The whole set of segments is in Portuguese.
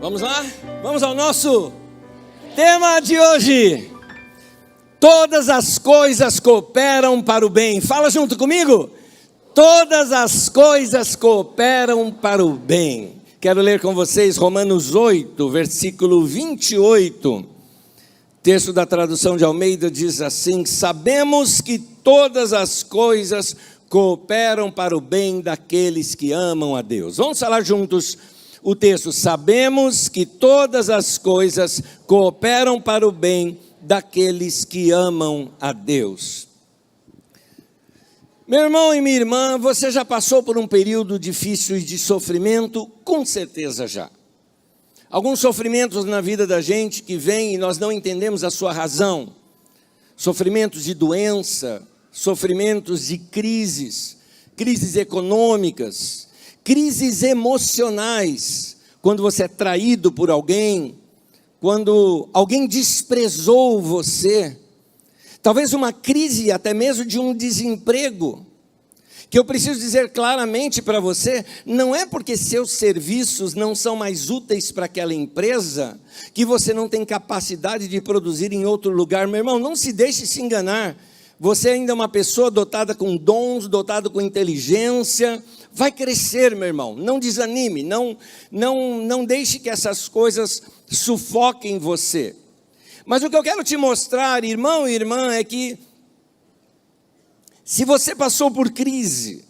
Vamos lá? Vamos ao nosso tema de hoje. Todas as coisas cooperam para o bem. Fala junto comigo. Todas as coisas cooperam para o bem. Quero ler com vocês Romanos 8, versículo 28. Texto da tradução de Almeida diz assim: sabemos que todas as coisas cooperam para o bem daqueles que amam a Deus. Vamos falar juntos o texto. Sabemos que todas as coisas cooperam para o bem daqueles que amam a Deus. Meu irmão e minha irmã, você já passou por um período difícil e de sofrimento? Com certeza já. Alguns sofrimentos na vida da gente que vêm e nós não entendemos a sua razão. Sofrimentos de doença, sofrimentos de crises econômicas, crises emocionais, quando você é traído por alguém, quando alguém desprezou você, talvez uma crise até mesmo de um desemprego, que eu preciso dizer claramente para você, não é porque seus serviços não são mais úteis para aquela empresa, que você não tem capacidade de produzir em outro lugar. Meu irmão, não se deixe se enganar, você ainda é uma pessoa dotada com dons, dotada com inteligência, vai crescer, meu irmão, não desanime, não deixe que essas coisas sufoquem você. Mas o que eu quero te mostrar, irmão e irmã, é que se você passou por crise,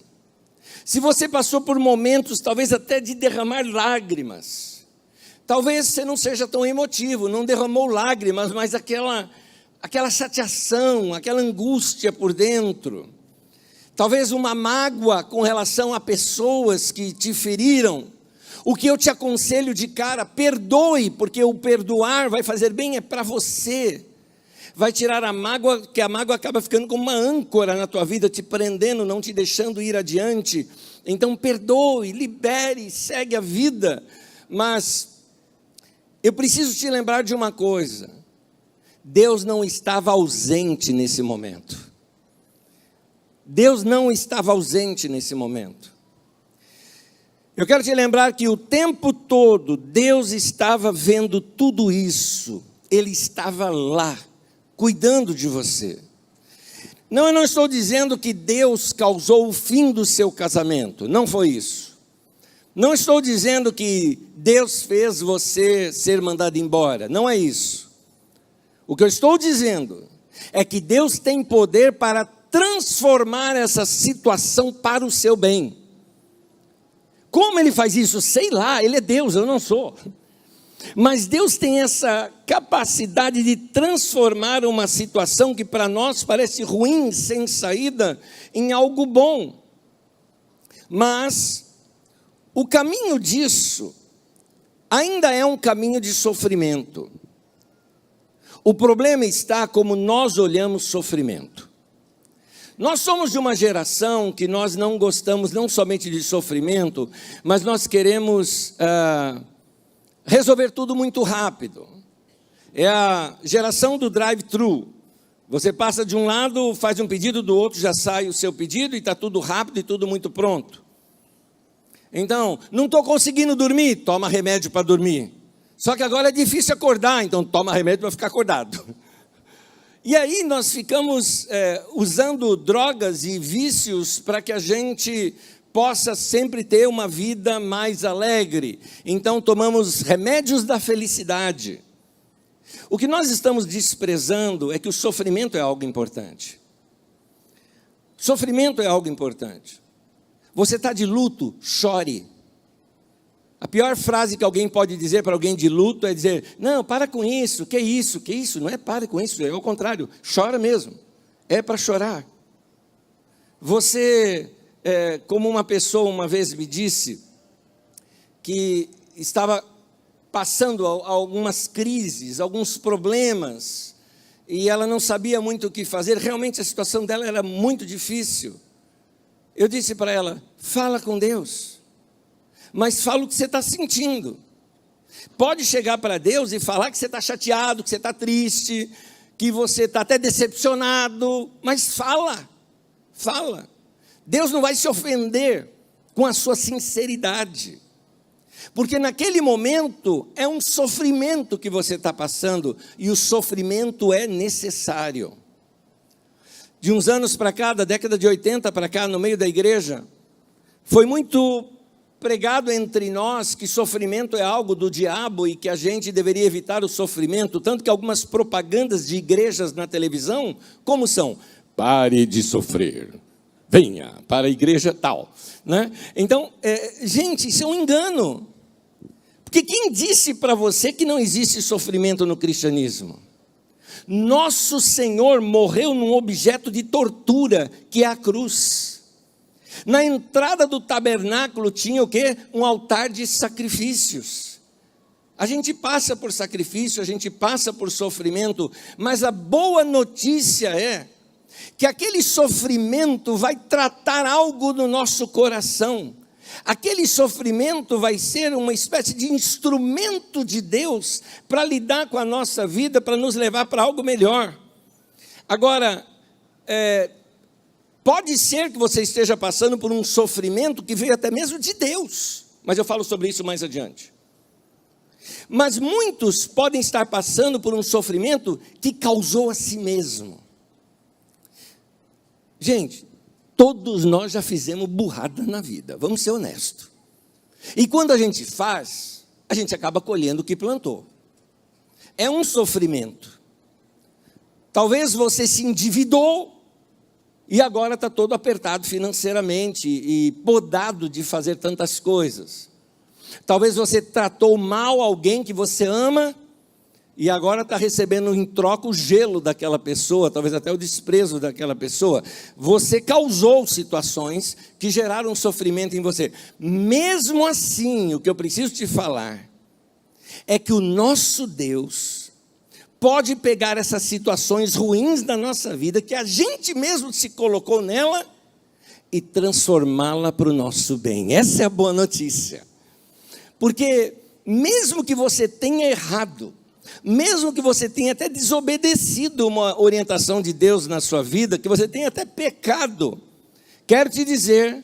se você passou por momentos talvez até de derramar lágrimas, talvez você não seja tão emotivo, não derramou lágrimas, mas aquela chateação, aquela angústia por dentro, talvez uma mágoa com relação a pessoas que te feriram. O que eu te aconselho de cara, perdoe, porque o perdoar vai fazer bem é para você. Vai tirar a mágoa, que a mágoa acaba ficando como uma âncora na tua vida, te prendendo, não te deixando ir adiante. Então perdoe, libere, segue a vida. Mas eu preciso te lembrar de uma coisa. Deus não estava ausente nesse momento. Deus não estava ausente nesse momento. Eu quero te lembrar que o tempo todo Deus estava vendo tudo isso. Ele estava lá, cuidando de você. Não, eu não estou dizendo que Deus causou o fim do seu casamento. Não foi isso. Não estou dizendo que Deus fez você ser mandado embora. Não é isso. O que eu estou dizendo é que Deus tem poder para transformar essa situação para o seu bem. Como Ele faz isso? Sei lá, Ele é Deus, eu não sou. Mas Deus tem essa capacidade de transformar uma situação que para nós parece ruim, sem saída, em algo bom. Mas o caminho disso ainda é um caminho de sofrimento. O problema está como nós olhamos sofrimento. Nós somos de uma geração que nós não gostamos não somente de sofrimento, mas nós queremos resolver tudo muito rápido. É a geração do drive-thru. Você passa de um lado, faz um pedido, do outro já sai o seu pedido e está tudo rápido e tudo muito pronto. Então, não estou conseguindo dormir, toma remédio para dormir. Só que agora é difícil acordar, então toma remédio para ficar acordado. E aí nós ficamos usando drogas e vícios para que a gente possa sempre ter uma vida mais alegre. Então tomamos remédios da felicidade. O que nós estamos desprezando é que o sofrimento é algo importante. Sofrimento é algo importante. Você está de luto, chore. A pior frase que alguém pode dizer para alguém de luto é dizer: não, para com isso, que isso, que isso. Não é para com isso, é o contrário, chora mesmo, é para chorar. Você, como uma pessoa uma vez me disse, que estava passando algumas crises, alguns problemas, e ela não sabia muito o que fazer, realmente a situação dela era muito difícil. Eu disse para ela: fala com Deus. Mas fala o que você está sentindo. Pode chegar para Deus e falar que você está chateado, que você está triste, que você está até decepcionado, mas fala. Deus não vai se ofender com a sua sinceridade. Porque naquele momento é um sofrimento que você está passando, e o sofrimento é necessário. De uns anos para cá, da década de 80 para cá, no meio da igreja, foi muito pregado entre nós que sofrimento é algo do diabo e que a gente deveria evitar o sofrimento, tanto que algumas propagandas de igrejas na televisão, como são? Pare de sofrer, venha para a igreja tal, né? Então, gente, isso é um engano, porque quem disse para você que não existe sofrimento no cristianismo? Nosso Senhor morreu num objeto de tortura, que é a cruz. Na entrada do tabernáculo tinha o quê? Um altar de sacrifícios. A gente passa por sacrifício, a gente passa por sofrimento, mas a boa notícia é que aquele sofrimento vai tratar algo no nosso coração. Aquele sofrimento vai ser uma espécie de instrumento de Deus para lidar com a nossa vida, para nos levar para algo melhor. Agora, pode ser que você esteja passando por um sofrimento que veio até mesmo de Deus, mas eu falo sobre isso mais adiante. Mas muitos podem estar passando por um sofrimento que causou a si mesmo. Gente, todos nós já fizemos burrada na vida, vamos ser honestos. E quando a gente faz, a gente acaba colhendo o que plantou. É um sofrimento. Talvez você se endividou e agora está todo apertado financeiramente e podado de fazer tantas coisas. Talvez você tratou mal alguém que você ama e agora está recebendo em troca o gelo daquela pessoa, talvez até o desprezo daquela pessoa. Você causou situações que geraram sofrimento em você. Mesmo assim, o que eu preciso te falar é que o nosso Deus pode pegar essas situações ruins da nossa vida, que a gente mesmo se colocou nela, e transformá-la para o nosso bem. Essa é a boa notícia. Porque mesmo que você tenha errado, mesmo que você tenha até desobedecido uma orientação de Deus na sua vida, que você tenha até pecado, quero te dizer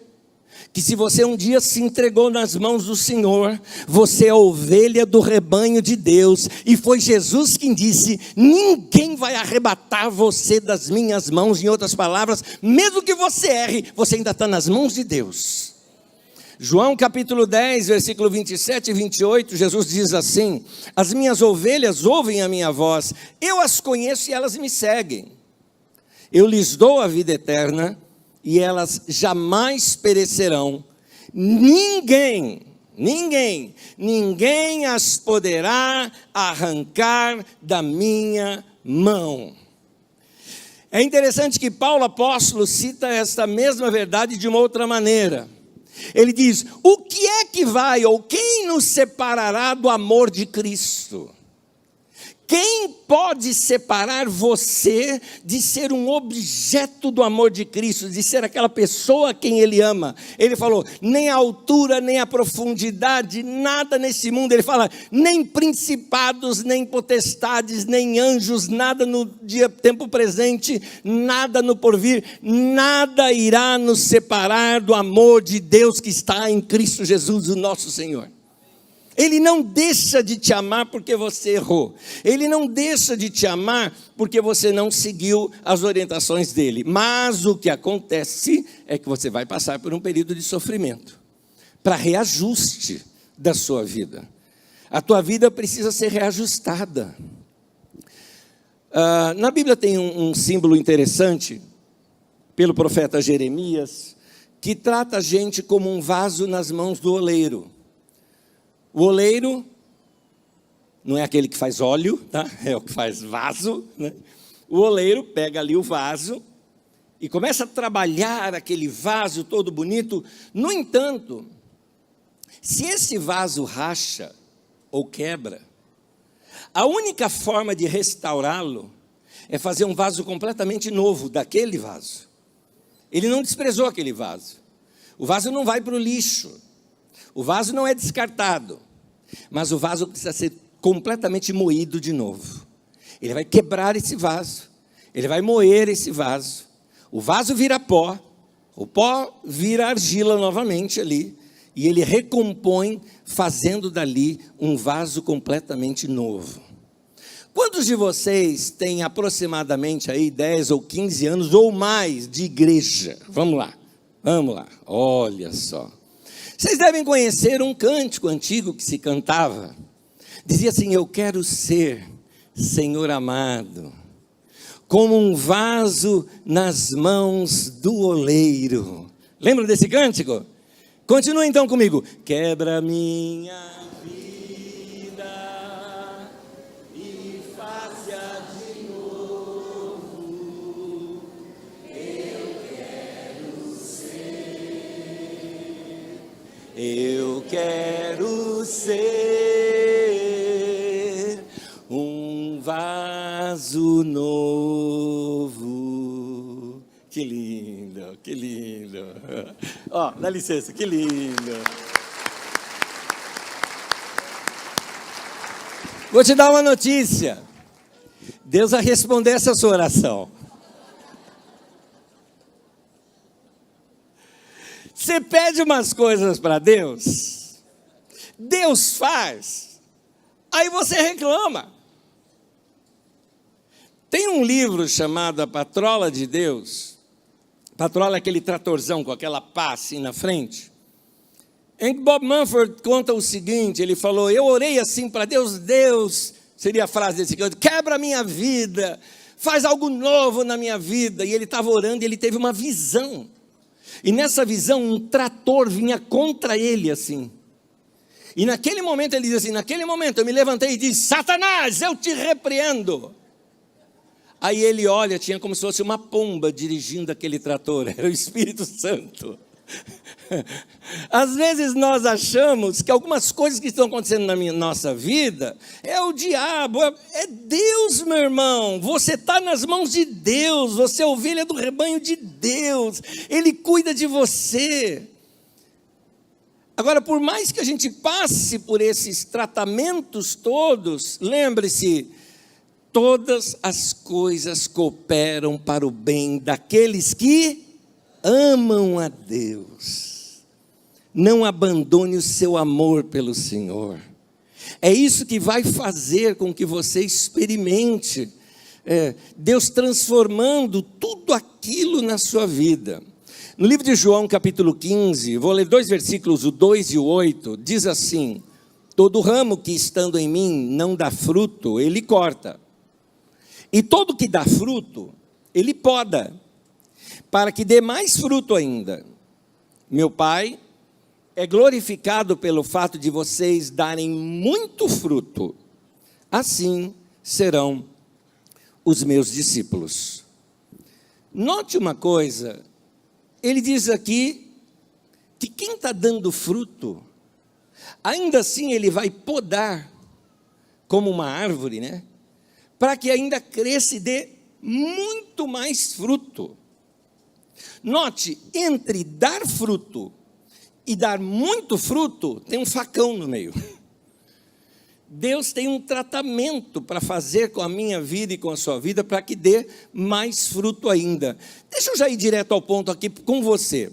que se você um dia se entregou nas mãos do Senhor, você é a ovelha do rebanho de Deus, e foi Jesus quem disse: ninguém vai arrebatar você das minhas mãos. Em outras palavras, mesmo que você erre, você ainda está nas mãos de Deus. João capítulo 10, versículo 27 e 28, Jesus diz assim: as minhas ovelhas ouvem a minha voz, eu as conheço e elas me seguem. Eu lhes dou a vida eterna e elas jamais perecerão. Ninguém as poderá arrancar da minha mão. É interessante que Paulo apóstolo cita esta mesma verdade de uma outra maneira. Ele diz: o que é que vai, ou quem nos separará do amor de Cristo? Quem pode separar você de ser um objeto do amor de Cristo, de ser aquela pessoa a quem Ele ama? Ele falou: nem a altura, nem a profundidade, nada nesse mundo. Ele fala: nem principados, nem potestades, nem anjos, nada no tempo presente, nada no porvir, nada irá nos separar do amor de Deus que está em Cristo Jesus, o nosso Senhor. Ele não deixa de te amar porque você errou. Ele não deixa de te amar porque você não seguiu as orientações dele. Mas o que acontece é que você vai passar por um período de sofrimento, para reajuste da sua vida. A tua vida precisa ser reajustada. Na Bíblia tem um símbolo interessante, pelo profeta Jeremias, que trata a gente como um vaso nas mãos do oleiro. O oleiro não é aquele que faz óleo, tá? É o que faz vaso, né? O oleiro pega ali o vaso e começa a trabalhar aquele vaso todo bonito. No entanto, se esse vaso racha ou quebra, a única forma de restaurá-lo é fazer um vaso completamente novo daquele vaso. Ele não desprezou aquele vaso. O vaso não vai para o lixo. O vaso não é descartado, mas o vaso precisa ser completamente moído de novo. Ele vai quebrar esse vaso, ele vai moer esse vaso, o vaso vira pó, o pó vira argila novamente ali, e Ele recompõe, fazendo dali um vaso completamente novo. Quantos de vocês têm aproximadamente aí 10 ou 15 anos ou mais de igreja? Vamos lá, olha só. Vocês devem conhecer um cântico antigo que se cantava. Dizia assim: eu quero ser, Senhor amado, como um vaso nas mãos do oleiro. Lembra desse cântico? Continua então comigo. Quebra minha vida e faça de novo. Eu quero ser um vaso novo. Que lindo, que lindo. Ó, dá licença, que lindo. Vou te dar uma notícia. Deus vai responder essa sua oração. Você pede umas coisas para Deus, Deus faz, aí você reclama. Tem um livro chamado A Patrola de Deus. Patrola é aquele tratorzão com aquela pá assim na frente. Em que Bob Mumford conta o seguinte, ele falou: eu orei assim para Deus, Deus, seria a frase desse canto, quebra a minha vida, faz algo novo na minha vida. E ele estava orando e ele teve uma visão. E nessa visão um trator vinha contra ele assim. E naquele momento ele diz assim, naquele momento eu me levantei e disse: Satanás, eu te repreendo. Aí ele olha, tinha como se fosse uma pomba dirigindo aquele trator, era o Espírito Santo. Às vezes nós achamos que algumas coisas que estão acontecendo na nossa vida é o diabo, é Deus, meu irmão. Você está nas mãos de Deus, você é ovelha do rebanho de Deus, Ele cuida de você. Agora, por mais que a gente passe por esses tratamentos todos, lembre-se, todas as coisas cooperam para o bem daqueles que amam a Deus. Não abandone o seu amor pelo Senhor. É isso que vai fazer com que você experimente Deus transformando tudo aquilo na sua vida. No livro de João, capítulo 15, vou ler 2 versículos, o 2 e o 8, diz assim: todo ramo que estando em mim não dá fruto, ele corta. E todo que dá fruto, ele poda, para que dê mais fruto ainda. Meu Pai é glorificado pelo fato de vocês darem muito fruto. Assim serão os meus discípulos. Note uma coisa, ele diz aqui que quem está dando fruto, ainda assim ele vai podar como uma árvore, né? Para que ainda cresça e dê muito mais fruto. Note, entre dar fruto e dar muito fruto, tem um facão no meio. Deus tem um tratamento para fazer com a minha vida e com a sua vida, para que dê mais fruto ainda. Deixa eu já ir direto ao ponto aqui com você.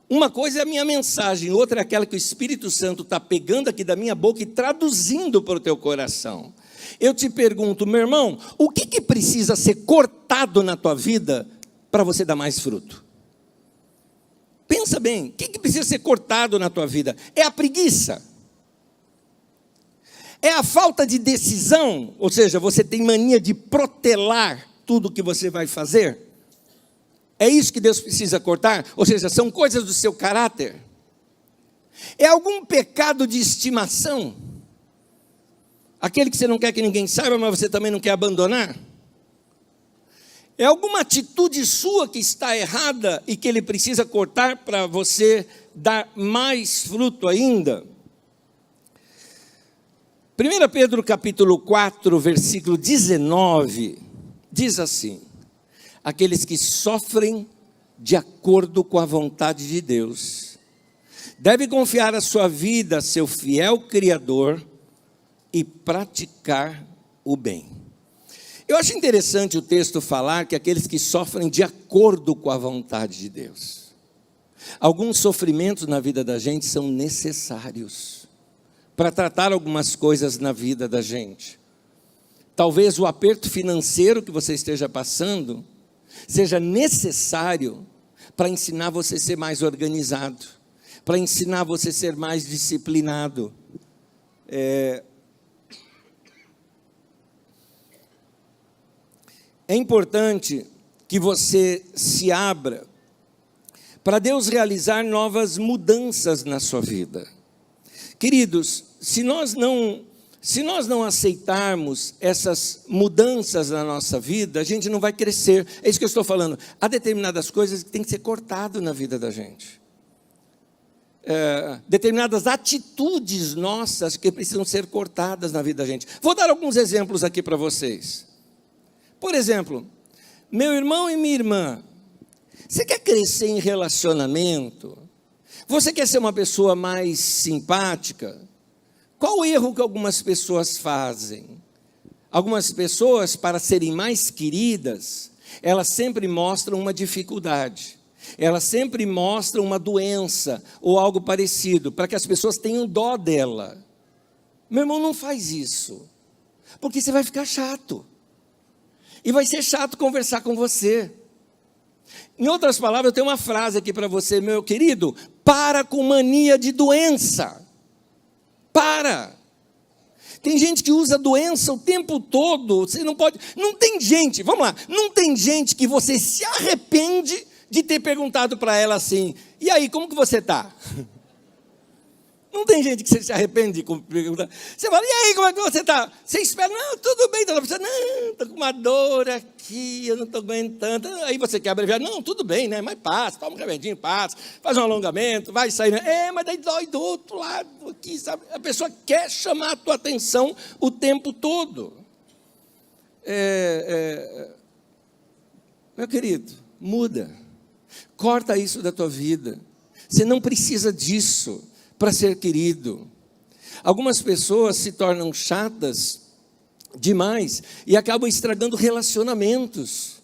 Uma coisa é a minha mensagem, outra é aquela que o Espírito Santo está pegando aqui da minha boca e traduzindo para o teu coração. Eu te pergunto, meu irmão, o que precisa ser cortado na tua vida para você dar mais fruto? Pensa bem, o que precisa ser cortado na tua vida? É a preguiça? É a falta de decisão? Ou seja, você tem mania de protelar tudo que você vai fazer? É isso que Deus precisa cortar? Ou seja, são coisas do seu caráter? É algum pecado de estimação? Aquele que você não quer que ninguém saiba, mas você também não quer abandonar? É alguma atitude sua que está errada e que Ele precisa cortar para você dar mais fruto ainda? 1 Pedro capítulo 4, versículo 19, diz assim: aqueles que sofrem de acordo com a vontade de Deus devem confiar a sua vida a seu fiel Criador e praticar o bem. Eu acho interessante o texto falar que aqueles que sofrem de acordo com a vontade de Deus. Alguns sofrimentos na vida da gente são necessários para tratar algumas coisas na vida da gente. Talvez o aperto financeiro que você esteja passando seja necessário para ensinar você a ser mais organizado, para ensinar você a ser mais disciplinado. É importante que você se abra para Deus realizar novas mudanças na sua vida. Queridos, se nós não aceitarmos essas mudanças na nossa vida, a gente não vai crescer. É isso que eu estou falando. Há determinadas coisas que têm que ser cortadas na vida da gente. Determinadas atitudes nossas que precisam ser cortadas na vida da gente. Vou dar alguns exemplos aqui para vocês. Por exemplo, meu irmão e minha irmã, você quer crescer em relacionamento? Você quer ser uma pessoa mais simpática? Qual o erro que algumas pessoas fazem? Algumas pessoas, para serem mais queridas, elas sempre mostram uma dificuldade. Elas sempre mostram uma doença ou algo parecido, para que as pessoas tenham dó dela. Meu irmão, não faz isso, porque você vai ficar chato. E vai ser chato conversar com você. Em outras palavras, eu tenho uma frase aqui para você, meu querido: para com mania de doença. Para. Tem gente que usa doença o tempo todo. Você não pode. Não tem gente, vamos lá, não tem gente que você se arrepende de ter perguntado para ela assim: e aí, como que você está? Não tem gente que você se arrepende de perguntar. Você fala: e aí, como é que você está? Você espera: não, tudo bem. Não, estou com uma dor aqui, eu não estou aguentando. Aí você quer abreviar: não, tudo bem, né? Mas passa, toma um remedinho, passa, faz um alongamento, vai sair. Mas daí dói do outro lado aqui, sabe? A pessoa quer chamar a tua atenção o tempo todo. Meu querido, muda. Corta isso da tua vida. Você não precisa disso para ser querido. Algumas pessoas se tornam chatas demais e acabam estragando relacionamentos.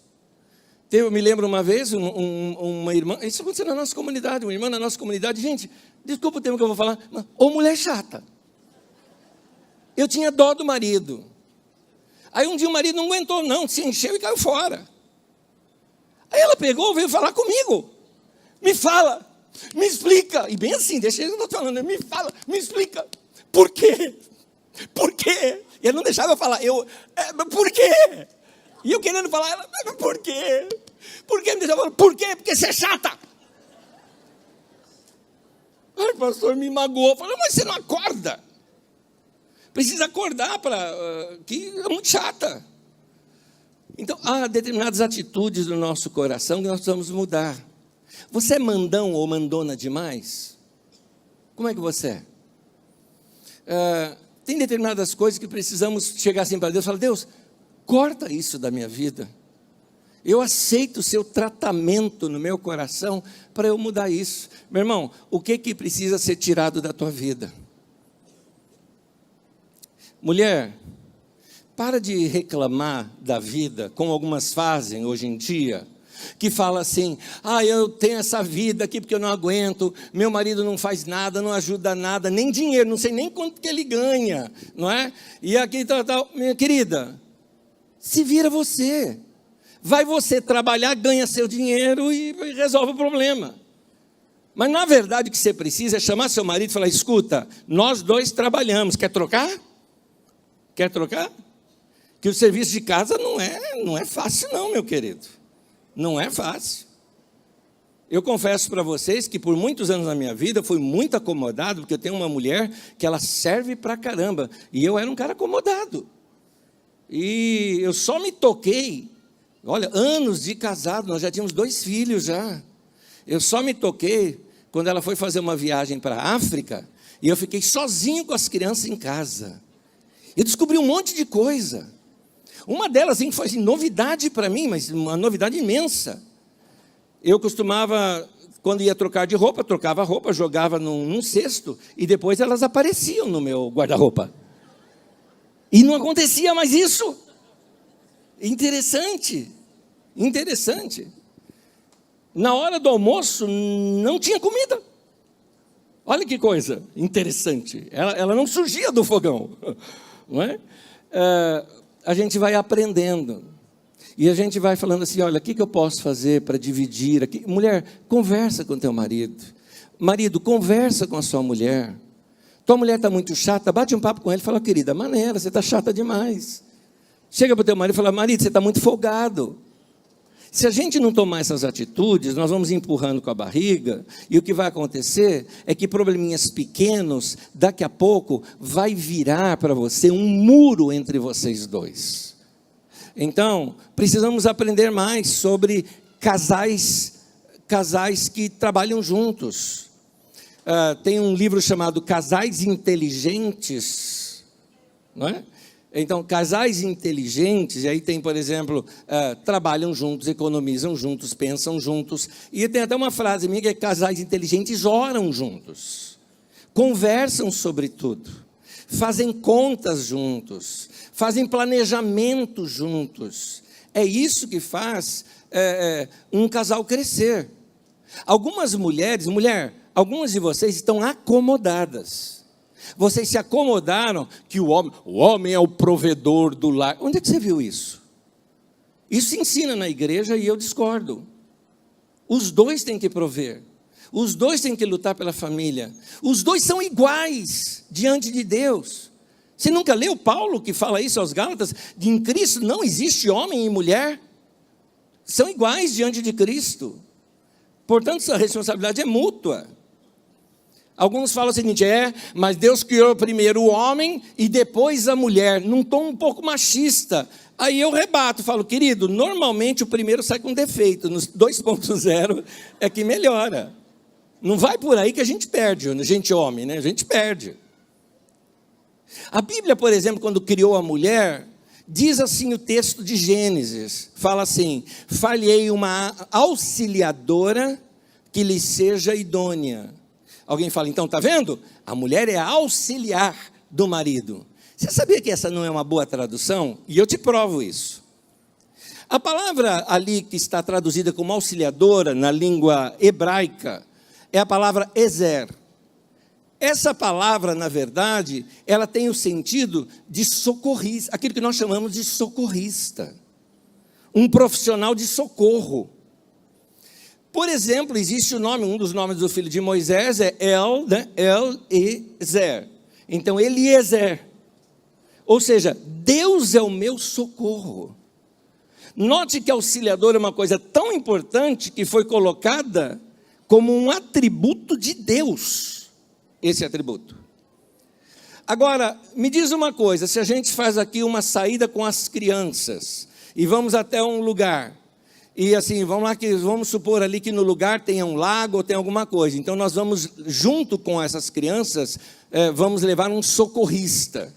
Eu me lembro uma vez, uma irmã, isso aconteceu na nossa comunidade, uma irmã na nossa comunidade, gente, desculpa o termo que eu vou falar, ou mulher chata. Eu tinha dó do marido. Aí um dia o marido não aguentou não, se encheu e caiu fora. Aí ela pegou, veio falar comigo. Me fala. Me explica. E bem assim, deixa eu não estou falando. Me fala, me explica. Por quê? Por quê? E ele não deixava eu falar. Por quê? E eu querendo falar, ela, por quê? Por quê? Me deixava falar, por quê? Porque você é chata. Ai, pastor, me magoou. Eu falei: mas você não acorda. Precisa acordar que é muito chata. Então, há determinadas atitudes no nosso coração que nós precisamos mudar. Você é mandão ou mandona demais? Como é que você é? Tem determinadas coisas que precisamos chegar assim para Deus e falar: Deus, corta isso da minha vida. Eu aceito o seu tratamento no meu coração para eu mudar isso. Meu irmão, o que precisa ser tirado da tua vida? Mulher, para de reclamar da vida, como algumas fazem hoje em dia, que fala assim: eu tenho essa vida aqui porque eu não aguento, meu marido não faz nada, não ajuda nada, nem dinheiro, não sei nem quanto que ele ganha, não é? E aqui tal, minha querida, se vira você, vai você trabalhar, ganha seu dinheiro e resolve o problema. Mas na verdade o que você precisa é chamar seu marido e falar: escuta, nós dois trabalhamos, quer trocar? Quer trocar? Que o serviço de casa não é fácil não, meu querido. Não é fácil. Eu confesso para vocês que por muitos anos na minha vida fui muito acomodado, porque eu tenho uma mulher que ela serve pra caramba, e eu era um cara acomodado. E eu só me toquei, olha, anos de casado, nós já tínhamos 2 filhos já. Eu só me toquei quando ela foi fazer uma viagem para a África, e eu fiquei sozinho com as crianças em casa. Eu descobri um monte de coisa. Uma delas foi novidade para mim, mas uma novidade imensa. Eu costumava, quando ia trocar de roupa, trocava a roupa, jogava num cesto, e depois elas apareciam no meu guarda-roupa. E não acontecia mais isso. Interessante. Na hora do almoço não tinha comida. Olha que coisa interessante. Ela não surgia do fogão. Não é? A gente vai aprendendo. E a gente vai falando assim, olha, o que eu posso fazer para dividir aqui? Mulher, conversa com teu marido. Marido, conversa com a sua mulher. Tua mulher está muito chata, bate um papo com ele e fala, querida, maneira, você está chata demais. Chega para o teu marido e fala, marido, você está muito folgado. Se a gente não tomar essas atitudes, nós vamos empurrando com a barriga, e o que vai acontecer é que probleminhas pequenos, daqui a pouco, vai virar para você um muro entre vocês dois. Então, precisamos aprender mais sobre casais que trabalham juntos. Tem um livro chamado Casais Inteligentes, não é? Então, casais inteligentes, e aí tem, por exemplo, trabalham juntos, economizam juntos, pensam juntos. E tem até uma frase minha que é: casais inteligentes oram juntos, conversam sobre tudo, fazem contas juntos, fazem planejamento juntos. É isso que faz um casal crescer. Algumas mulheres, algumas de vocês estão acomodadas. Vocês se acomodaram que o homem é o provedor do lar. Onde é que você viu isso? Isso se ensina na igreja e eu discordo. Os dois têm que prover. Os dois têm que lutar pela família. Os dois são iguais diante de Deus. Você nunca leu Paulo que fala isso aos Gálatas? De em Cristo não existe homem e mulher. São iguais diante de Cristo. Portanto, essa responsabilidade é mútua. Alguns falam o seguinte, mas Deus criou primeiro o homem e depois a mulher, num tom um pouco machista. Aí eu rebato, falo, querido, normalmente o primeiro sai com defeito, no 2.0 é que melhora. Não vai por aí que a gente perde, a gente homem, né? A gente perde. A Bíblia, por exemplo, quando criou a mulher, diz assim o texto de Gênesis, fala assim, falhei uma auxiliadora que lhe seja idônea. Alguém fala, então, está vendo? A mulher é a auxiliar do marido. Você sabia que essa não é uma boa tradução? E eu te provo isso. A palavra ali que está traduzida como auxiliadora na língua hebraica é a palavra ezer. Essa palavra, na verdade, ela tem o sentido de socorrista, aquilo que nós chamamos de socorrista. Um profissional de socorro. Por exemplo, existe o nome, um dos nomes do filho de Moisés é Eliezer. Então, Eliezer. Ou seja, Deus é o meu socorro. Note que auxiliador é uma coisa tão importante que foi colocada como um atributo de Deus. Esse atributo. Agora, me diz uma coisa, se a gente faz aqui uma saída com as crianças e vamos até um lugar... E assim, vamos supor ali que no lugar tenha um lago ou tem alguma coisa. Então nós vamos, junto com essas crianças, vamos levar um socorrista.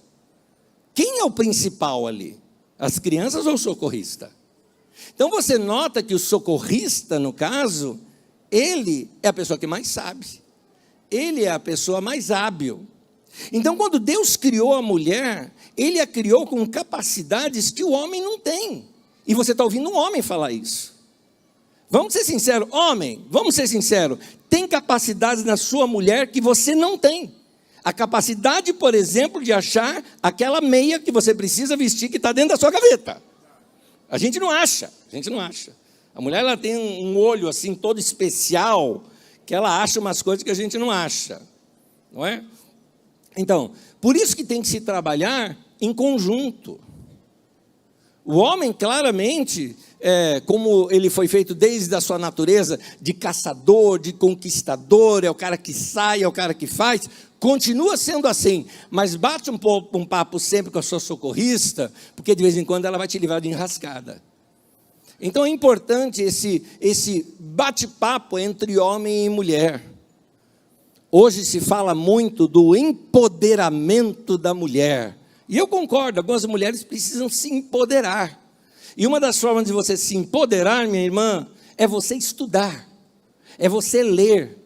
Quem é o principal ali? As crianças ou o socorrista? Então você nota que o socorrista, no caso, ele é a pessoa que mais sabe. Ele é a pessoa mais hábil. Então quando Deus criou a mulher, Ele a criou com capacidades que o homem não tem. E você está ouvindo um homem falar isso. Vamos ser sinceros, homem, vamos ser sinceros. Tem capacidades na sua mulher que você não tem. A capacidade, por exemplo, de achar aquela meia que você precisa vestir que está dentro da sua gaveta. A gente não acha. A mulher ela tem um olho assim todo especial, que ela acha umas coisas que a gente não acha. Não é? Então, por isso que tem que se trabalhar em conjunto. O homem, claramente, como ele foi feito desde a sua natureza, de caçador, de conquistador, é o cara que sai, é o cara que faz, continua sendo assim, mas bate um papo sempre com a sua socorrista, porque de vez em quando ela vai te livrar de enrascada. Então é importante esse bate-papo entre homem e mulher. Hoje se fala muito do empoderamento da mulher. E eu concordo, algumas mulheres precisam se empoderar. E uma das formas de você se empoderar, minha irmã, é você estudar. É você ler.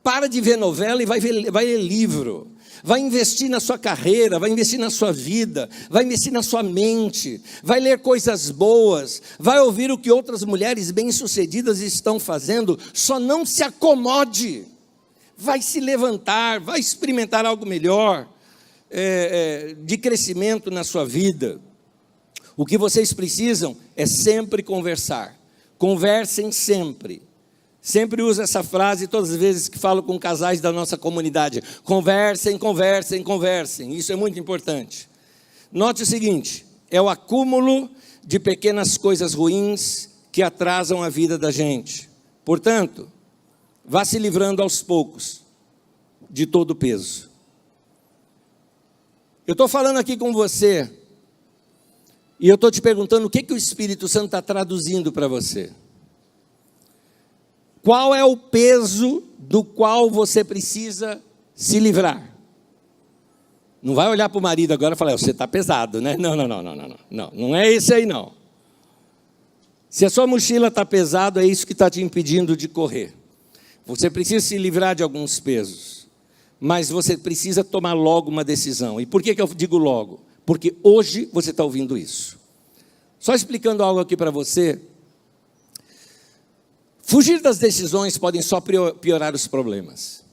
Para de ver novela e vai ler livro. vai investir na sua carreira, vai investir na sua vida, vai investir na sua mente, vai ler coisas boas, vai ouvir o que outras mulheres bem-sucedidas estão fazendo, só não se acomode, vai se levantar, vai experimentar algo melhor, de crescimento na sua vida. O que vocês precisam é sempre conversar, conversem sempre. Sempre uso essa frase todas as vezes que falo com casais da nossa comunidade. Conversem, conversem, conversem. Isso é muito importante. Note o seguinte, é o acúmulo de pequenas coisas ruins que atrasam a vida da gente. Portanto, vá se livrando aos poucos de todo o peso. Eu estou falando aqui com você e eu estou te perguntando o que o Espírito Santo está traduzindo para você. Qual é o peso do qual você precisa se livrar? Não vai olhar para o marido agora e falar, você está pesado, né? Não é esse aí não. Se a sua mochila está pesada, é isso que está te impedindo de correr. Você precisa se livrar de alguns pesos, mas você precisa tomar logo uma decisão. E por que eu digo logo? Porque hoje você está ouvindo isso. Só explicando algo aqui para você. Fugir das decisões podem só piorar os problemas.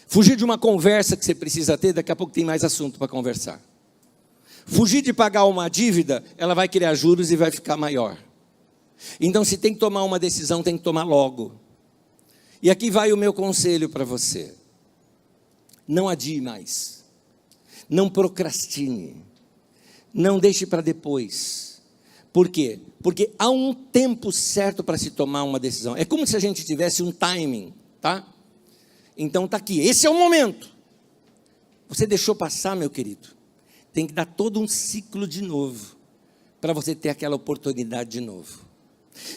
Fugir de uma conversa que você precisa ter, daqui a pouco tem mais assunto para conversar. Fugir de pagar uma dívida, ela vai criar juros e vai ficar maior. Então, se tem que tomar uma decisão, tem que tomar logo. E aqui vai o meu conselho para você. Não adie mais. Não procrastine. Não deixe para depois. Por quê? Porque há um tempo certo para se tomar uma decisão. É como se a gente tivesse um timing, tá? Então está aqui, esse é o momento. Você deixou passar, meu querido. Tem que dar todo um ciclo de novo, para você ter aquela oportunidade de novo.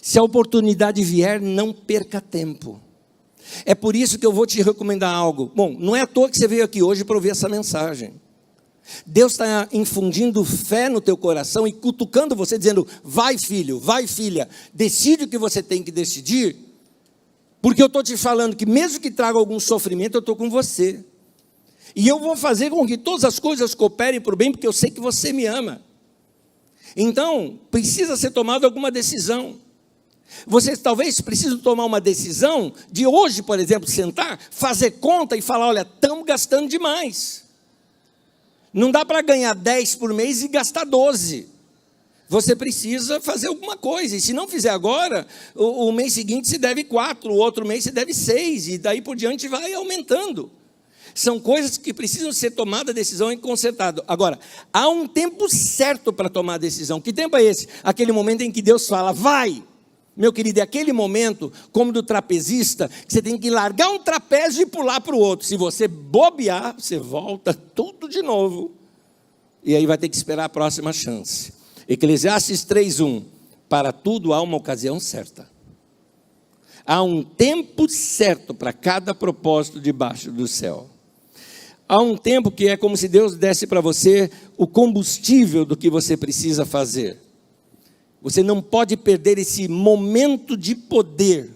Se a oportunidade vier, não perca tempo. É por isso que eu vou te recomendar algo. Bom, não é à toa que você veio aqui hoje para ouvir essa mensagem. Deus está infundindo fé no teu coração e cutucando você, dizendo, vai filho, vai filha, decide o que você tem que decidir, porque eu estou te falando que mesmo que traga algum sofrimento, eu estou com você, e eu vou fazer com que todas as coisas cooperem para o bem, porque eu sei que você me ama. Então, precisa ser tomada alguma decisão. Vocês talvez precisem tomar uma decisão de hoje, por exemplo, sentar, fazer conta e falar, olha, estamos gastando demais. Não dá para ganhar 10 por mês e gastar 12. Você precisa fazer alguma coisa. E se não fizer agora, o mês seguinte se deve 4, o outro mês se deve 6. E daí por diante vai aumentando. São coisas que precisam ser tomadas a decisão e consertado. Agora, há um tempo certo para tomar a decisão. Que tempo é esse? Aquele momento em que Deus fala, vai. Meu querido, é aquele momento, como do trapezista, que você tem que largar um trapézio e pular para o outro. Se você bobear, você volta tudo de novo. E aí vai ter que esperar a próxima chance. Eclesiastes 3:1. Para tudo há uma ocasião certa. Há um tempo certo para cada propósito debaixo do céu. Há um tempo que é como se Deus desse para você o combustível do que você precisa fazer. Você não pode perder esse momento de poder.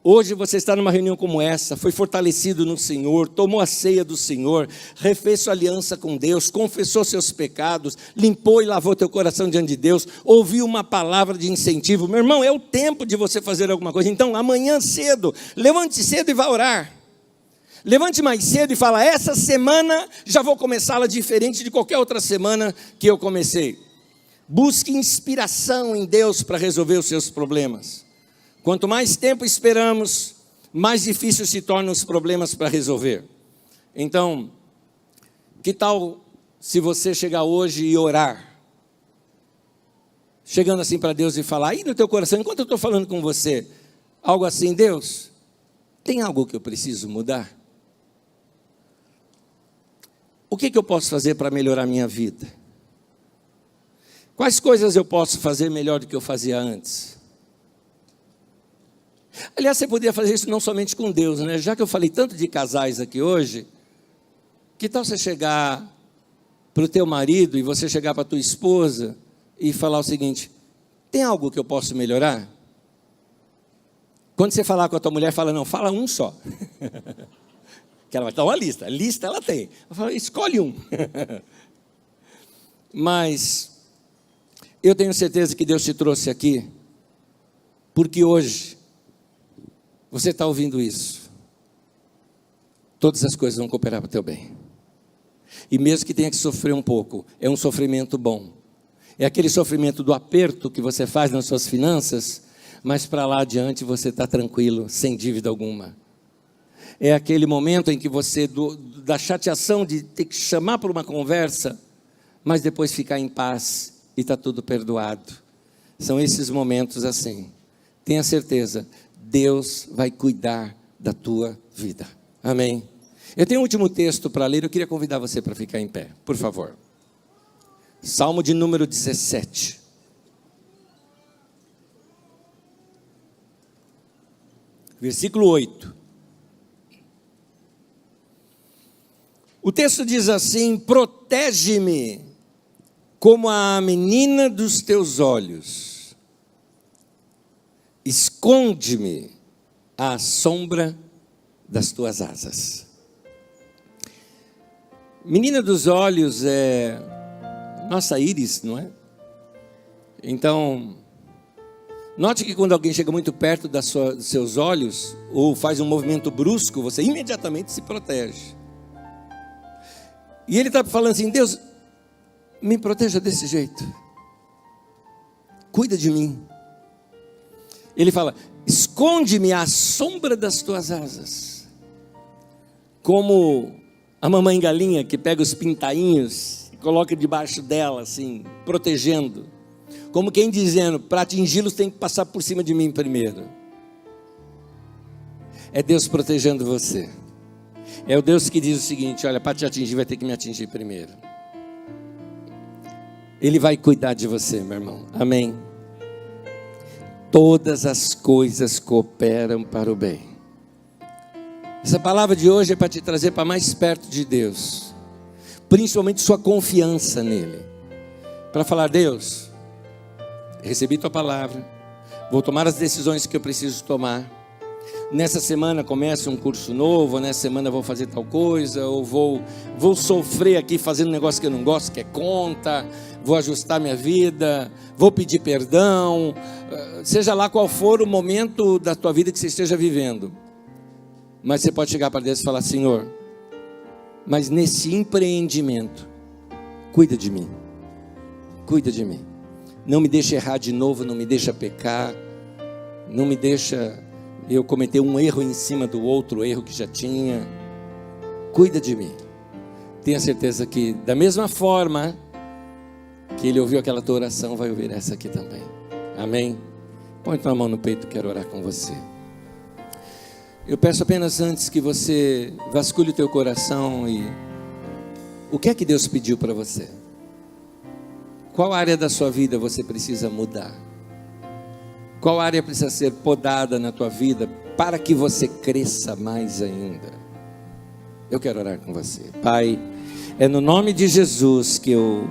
Hoje você está numa reunião como essa, foi fortalecido no Senhor, tomou a ceia do Senhor, refez sua aliança com Deus, confessou seus pecados, limpou e lavou teu coração diante de Deus, ouviu uma palavra de incentivo. Meu irmão, é o tempo de você fazer alguma coisa. Então, amanhã cedo, levante cedo e vá orar. Levante mais cedo e fala, essa semana já vou começá-la diferente de qualquer outra semana que eu comecei. Busque inspiração em Deus para resolver os seus problemas. Quanto mais tempo esperamos, mais difícil se tornam os problemas para resolver. Então, que tal se você chegar hoje e orar? Chegando assim para Deus e falar, aí no teu coração, enquanto eu estou falando com você, algo assim, Deus, tem algo que eu preciso mudar? O que eu posso fazer para melhorar a minha vida? Quais coisas eu posso fazer melhor do que eu fazia antes? Aliás, você poderia fazer isso não somente com Deus, né? Já que eu falei tanto de casais aqui hoje, que tal você chegar para o teu marido e você chegar para a tua esposa e falar o seguinte, tem algo que eu posso melhorar? Quando você falar com a tua mulher, fala, não, fala um só. Que ela vai dar uma lista. A lista ela tem. Eu falo, escolhe um. Mas eu tenho certeza que Deus te trouxe aqui, porque hoje você está ouvindo isso. Todas as coisas vão cooperar para o teu bem. E mesmo que tenha que sofrer um pouco, é um sofrimento bom. É aquele sofrimento do aperto que você faz nas suas finanças, mas para lá adiante você está tranquilo, sem dívida alguma. É aquele momento em que você, da chateação de ter que chamar para uma conversa, mas depois ficar em paz e está tudo perdoado. São esses momentos assim. Tenha certeza, Deus vai cuidar da tua vida. Amém? Eu tenho um último texto para ler, eu queria convidar você para ficar em pé, por favor. Salmo de número 17. Versículo 8. O texto diz assim: protege-me como a menina dos teus olhos, esconde-me à sombra das tuas asas. Menina dos olhos é nossa íris, não é? Então, note que quando alguém chega muito perto dos seus olhos, ou faz um movimento brusco, você imediatamente se protege. E ele está falando assim: Deus, me proteja desse jeito. Cuida de mim. Ele fala: esconde-me à sombra das tuas asas. Como a mamãe galinha que pega os pintainhos e coloca debaixo dela, assim, protegendo. Como quem dizendo, para atingi-los tem que passar por cima de mim primeiro. É Deus protegendo você. É o Deus que diz o seguinte: olha, para te atingir vai ter que me atingir primeiro. Ele vai cuidar de você, meu irmão. Amém. Todas as coisas cooperam para o bem. Essa palavra de hoje é para te trazer para mais perto de Deus, principalmente sua confiança nele. Para falar: Deus, recebi tua palavra, vou tomar as decisões que eu preciso tomar. Nessa semana começa um curso novo, nessa semana vou fazer tal coisa, ou vou sofrer aqui fazendo um negócio que eu não gosto, que é conta, vou ajustar minha vida, vou pedir perdão, seja lá qual for o momento da tua vida que você esteja vivendo. Mas você pode chegar para Deus e falar: Senhor, mas nesse empreendimento, cuida de mim, não me deixa errar de novo, não me deixa pecar, não me deixa eu cometer um erro em cima do outro erro que já tinha. Cuida de mim. Tenha certeza que da mesma forma que ele ouviu aquela tua oração, vai ouvir essa aqui também. Amém? Põe tua mão no peito, quero orar com você. Eu peço apenas antes que você vasculhe o teu coração e o que é que Deus pediu para você? Qual área da sua vida você precisa mudar? Qual área precisa ser podada na tua vida para que você cresça mais ainda? Eu quero orar com você. Pai, é no nome de Jesus que eu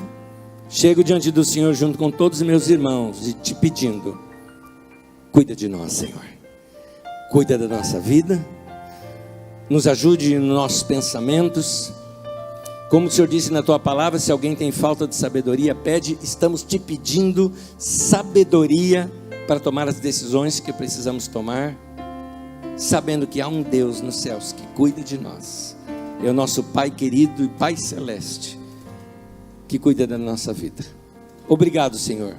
chego diante do Senhor junto com todos os meus irmãos e te pedindo: cuida de nós, Senhor. Cuida da nossa vida, nos ajude nos nossos pensamentos. Como o Senhor disse na tua palavra, se alguém tem falta de sabedoria, pede. Estamos te pedindo sabedoria para tomar as decisões que precisamos tomar, sabendo que há um Deus nos céus que cuida de nós. É o nosso Pai querido e Pai celeste que cuida da nossa vida. Obrigado, Senhor,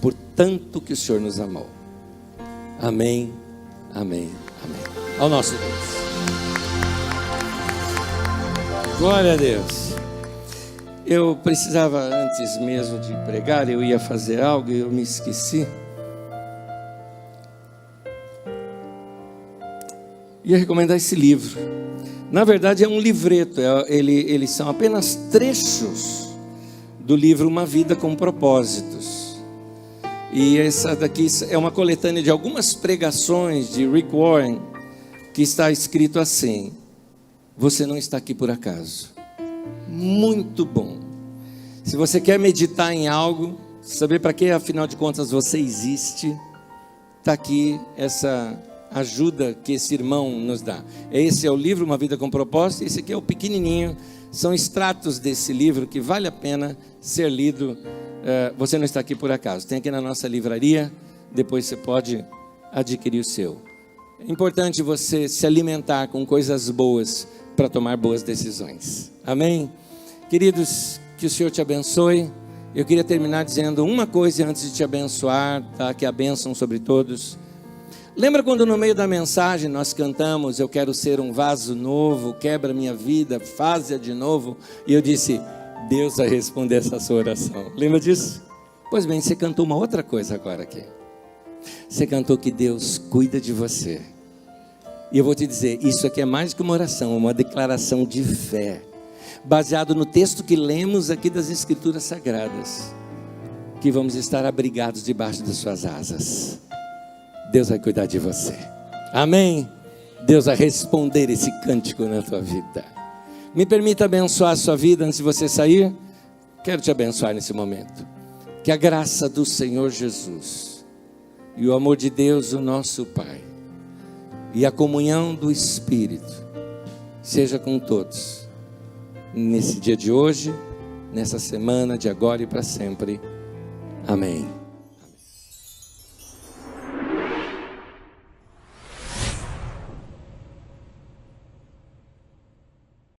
por tanto que o Senhor nos amou. Amém, amém, amém. Ao nosso Deus. Glória a Deus. Eu precisava, antes mesmo de pregar, eu ia fazer algo e eu me esqueci. Ia recomendar esse livro. Na verdade é um livreto, eles são apenas trechos do livro Uma Vida com Propósitos. E essa daqui é uma coletânea de algumas pregações de Rick Warren, que está escrito assim: você não está aqui por acaso. Muito bom. Se você quer meditar em algo, saber para que afinal de contas você existe, está aqui essa ajuda que esse irmão nos dá. Esse é o livro Uma Vida com Propósito, esse aqui é o pequenininho, são extratos desse livro que vale a pena ser lido. Você não está aqui por acaso, tem aqui na nossa livraria, depois você pode adquirir o seu. É importante você se alimentar com coisas boas para tomar boas decisões. Amém? Queridos, que o Senhor te abençoe. Eu queria terminar dizendo uma coisa antes de te abençoar, tá? Que a bênção sobre todos. Lembra quando no meio da mensagem nós cantamos: eu quero ser um vaso novo, quebra minha vida, faz-a de novo? E eu disse: Deus vai responder essa sua oração. Lembra disso? Pois bem, você cantou uma outra coisa agora aqui. Você cantou que Deus cuida de você. E eu vou te dizer, isso aqui é mais que uma oração, é uma declaração de fé, baseado no texto que lemos aqui das Escrituras Sagradas, que vamos estar abrigados debaixo das suas asas. Deus vai cuidar de você. Amém? Deus vai responder esse cântico na tua vida. Me permita abençoar a sua vida antes de você sair. Quero te abençoar nesse momento. Que a graça do Senhor Jesus e o amor de Deus, o nosso Pai, e a comunhão do Espírito seja com todos, nesse dia de hoje, nessa semana, de agora e para sempre. Amém.